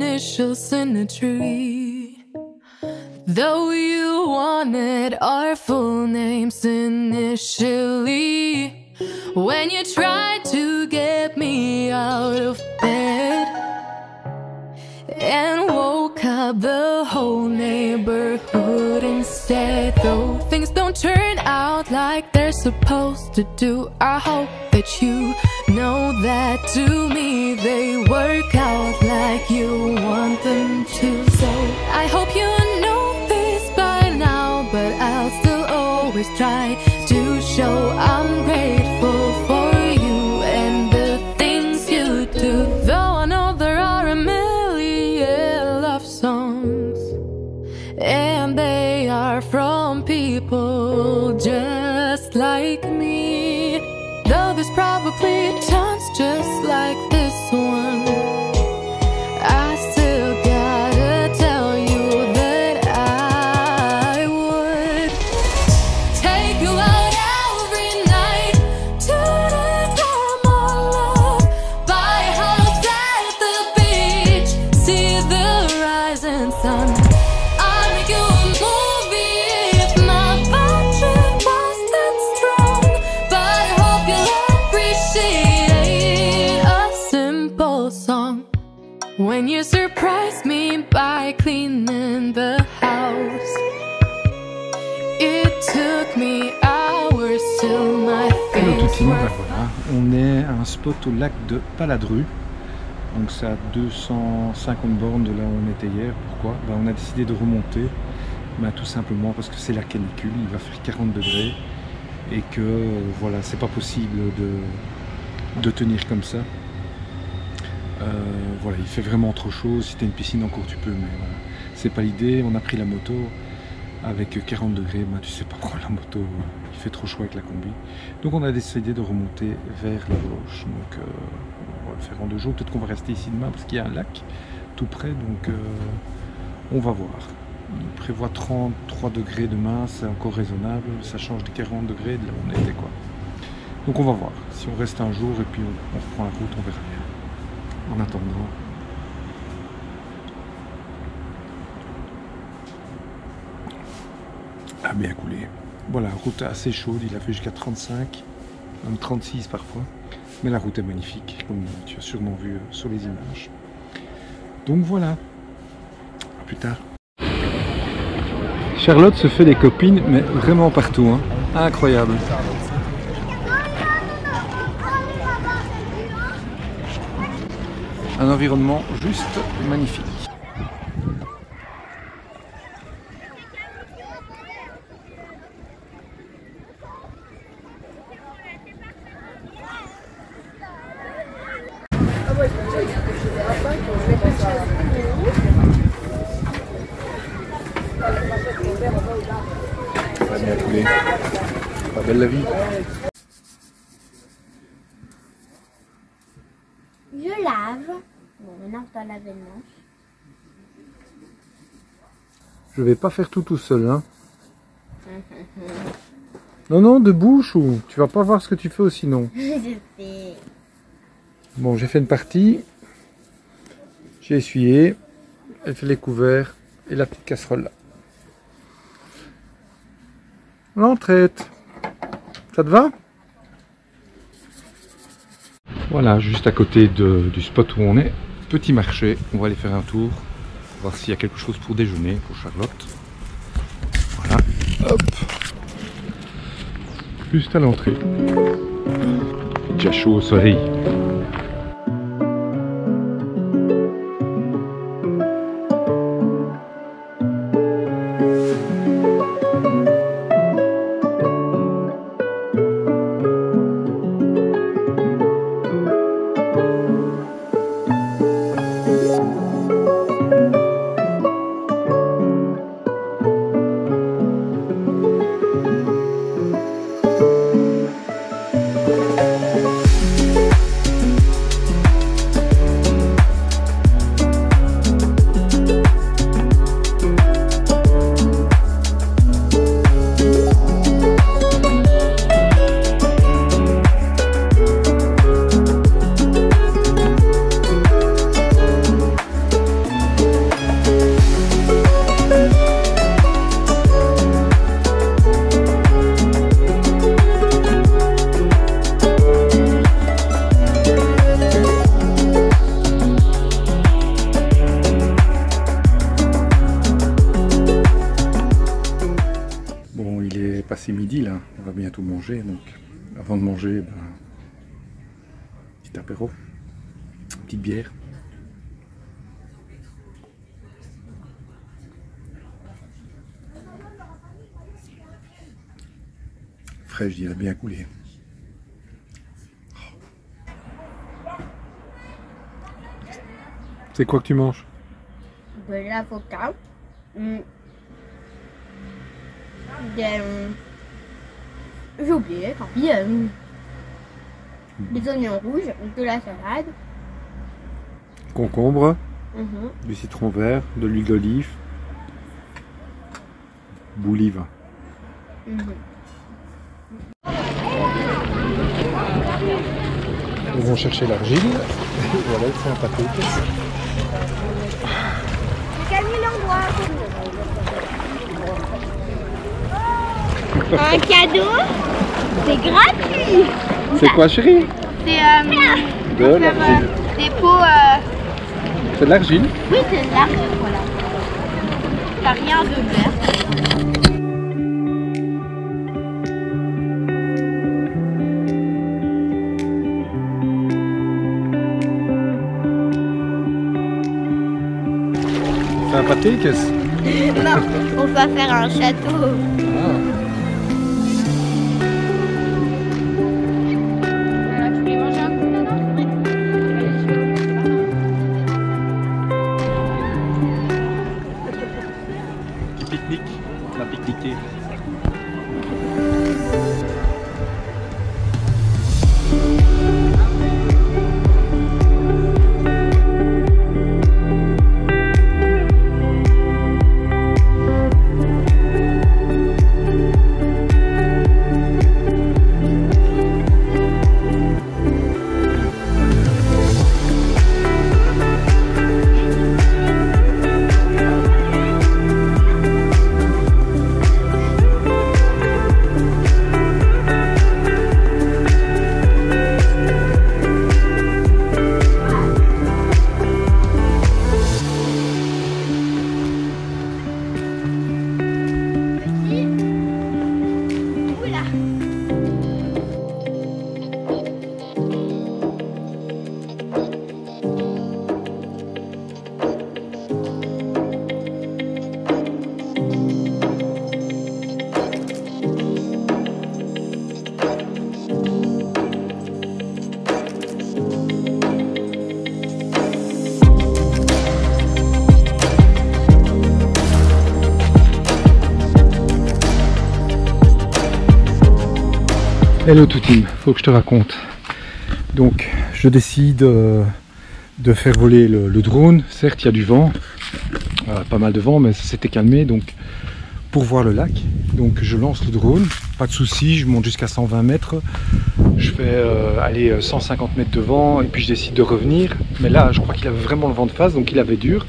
initials in a tree. Though you wanted our full names initially, when you tried to get me out of bed and woke up the whole neighborhood instead. Though things don't turn out like they're supposed to do, I hope that you know that to me they work out like you want them to. So I hope you know this by now, but I'll still always try to show I'm grateful for you and the things you do. Though I know there are a million love songs, and they are from people just like me. Though there's probably tons just like this one, I still gotta tell you that I would take you out every night to the Thermal Love, buy a house at the beach, see the rising sun. I'll make you a movie if my budget was that strong, but I hope you'll appreciate a simple song. When you surprise me by cleaning the house, it took me hours till my Hello face Touti, were... voilà, on est à un spot au lac de Paladru, donc c'est à 250 bornes de là où on était hier. Pourquoi? On a décidé de remonter, tout simplement parce que c'est la canicule, il va faire 40 degrés et que voilà, c'est pas possible de tenir comme ça. Voilà, il fait vraiment trop chaud. Si tu as une piscine encore tu peux, mais voilà, c'est pas l'idée. On a pris la moto avec 40 degrés, tu sais pas prendre la moto, il fait trop chaud avec la combi. Donc on a décidé de remonter vers la Vosges. Donc on va le faire en 2 jours. Peut-être qu'on va rester ici demain parce qu'il y a un lac tout près, donc on va voir. Il prévoit 33 degrés demain, c'est encore raisonnable, ça change des 40 degrés de là où on était quoi. Donc on va voir, si on reste un jour et puis on reprend la route, on verra bien. En attendant, a bien coulé. Voilà, route assez chaude, il a fait jusqu'à 35, même 36 parfois. Mais la route est magnifique, comme tu as sûrement vu sur les images. Donc voilà, à plus tard. Charlotte se fait des copines, mais vraiment partout, hein. Incroyable. Un environnement juste magnifique. Pas bien coulé. Pas belle la vie. Je lave. Bon, maintenant je dois laver le manche. Je vais pas faire tout seul, hein. Non, non, debout, chou. Tu vas pas voir ce que tu fais aussi, non. Je sais. Bon, j'ai fait une partie. J'ai essuyé. Elle fait les couverts et la petite casserole là. L'entraide. Ça te va? Voilà, juste à côté du spot où on est. Petit marché. On va aller faire un tour. Voir s'il y a quelque chose pour déjeuner pour Charlotte. Voilà. Hop. Juste à l'entrée. Déjà chaud au soleil. midi là, on va bientôt manger, donc avant de manger, petit apéro, petite bière. Fraîche, je dirais bien coulée. C'est quoi que tu manges? De l'avocat. J'ai oublié, tant pis. Des oignons rouges, de la salade. Concombre, du citron vert, de l'huile d'olive, boulive. Ils vont chercher l'argile. Voilà, c'est un pâté. Un cadeau, c'est gratuit. C'est quoi, chérie? C'est de l'argile. des pots. C'est de l'argile? Oui, c'est de l'argile, voilà. T'as rien de vert. C'est un pâté, qu'est-ce? Non, on va faire un château. Pique-nique, on a pique-niqué. Hello tout team, faut que je te raconte. Donc je décide de faire voler le drone. Certes il y a du vent, pas mal de vent, mais ça s'était calmé donc pour voir le lac. Donc je lance le drone, pas de souci, je monte jusqu'à 120 mètres. Je fais aller 150 mètres de vent et puis je décide de revenir. Mais là je crois qu'il avait vraiment le vent de face, donc il avait dur.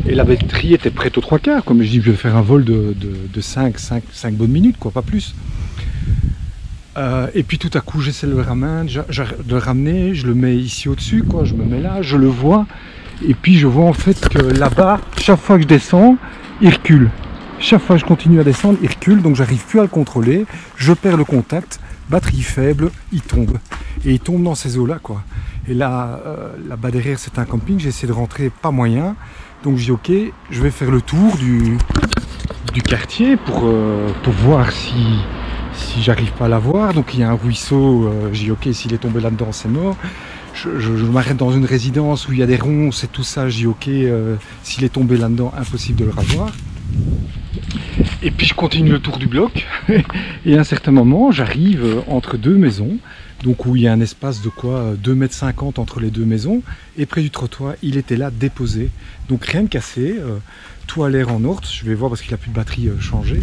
Et la batterie était prête aux 3/4. Comme je dis, je vais faire un vol de 5 bonnes minutes, quoi, pas plus. Et puis tout à coup j'essaie de le ramener, je le mets ici au-dessus, quoi, je me mets là, je le vois, et puis je vois en fait que là-bas, chaque fois que je descends, il recule. Chaque fois que je continue à descendre, il recule, donc j'arrive plus à le contrôler, je perds le contact, batterie faible, il tombe. Et il tombe dans ces eaux-là, quoi. Et là, là-bas derrière c'est un camping, j'essaie de rentrer, pas moyen, donc je dis ok, je vais faire le tour du quartier pour voir si j'arrive pas à la voir. Donc il y a un ruisseau, je dis ok, s'il est tombé là-dedans c'est mort. Je m'arrête dans une résidence où il y a des ronces et tout ça, je dis ok, s'il est tombé là-dedans, impossible de le ravoir. Et puis je continue le tour du bloc et à un certain moment j'arrive entre deux maisons, donc où il y a un espace de quoi 2,50 m entre les deux maisons, et près du trottoir il était là déposé, donc rien de cassé, tout a l'air en ordre. Je vais voir parce qu'il n'a plus de batterie changée.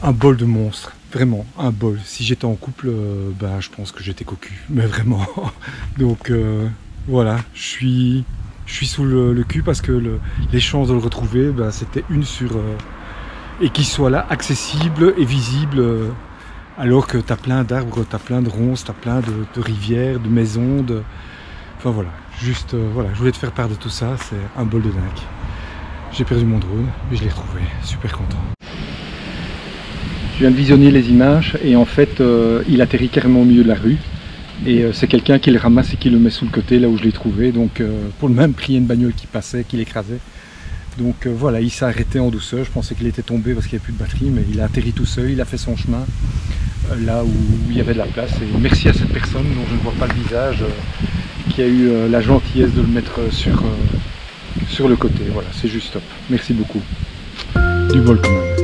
Un bol de monstre, vraiment un bol. Si j'étais en couple, bah, je pense que j'étais cocu, mais vraiment. Donc voilà, je suis sous le cul parce que les chances de le retrouver, bah, c'était une sur... et qu'il soit là, accessible et visible, alors que tu as plein d'arbres, tu as plein de ronces, tu as plein de rivières, de maisons, Enfin voilà, juste, voilà, je voulais te faire part de tout ça, c'est un bol de dingue. J'ai perdu mon drone, mais je l'ai retrouvé, super content. Je viens de visionner les images et en fait il atterrit carrément au milieu de la rue. Et c'est quelqu'un qui le ramasse et qui le met sous le côté là où je l'ai trouvé. Donc pour le même prix, il y a une bagnole qui passait, qui l'écrasait. Donc voilà, il s'est arrêté en douceur. Je pensais qu'il était tombé parce qu'il n'y avait plus de batterie, mais il a atterri tout seul, il a fait son chemin là où il y avait de la place. Et merci à cette personne dont je ne vois pas le visage, qui a eu la gentillesse de le mettre sur le côté. Voilà, c'est juste top. Merci beaucoup. Du bol quand même.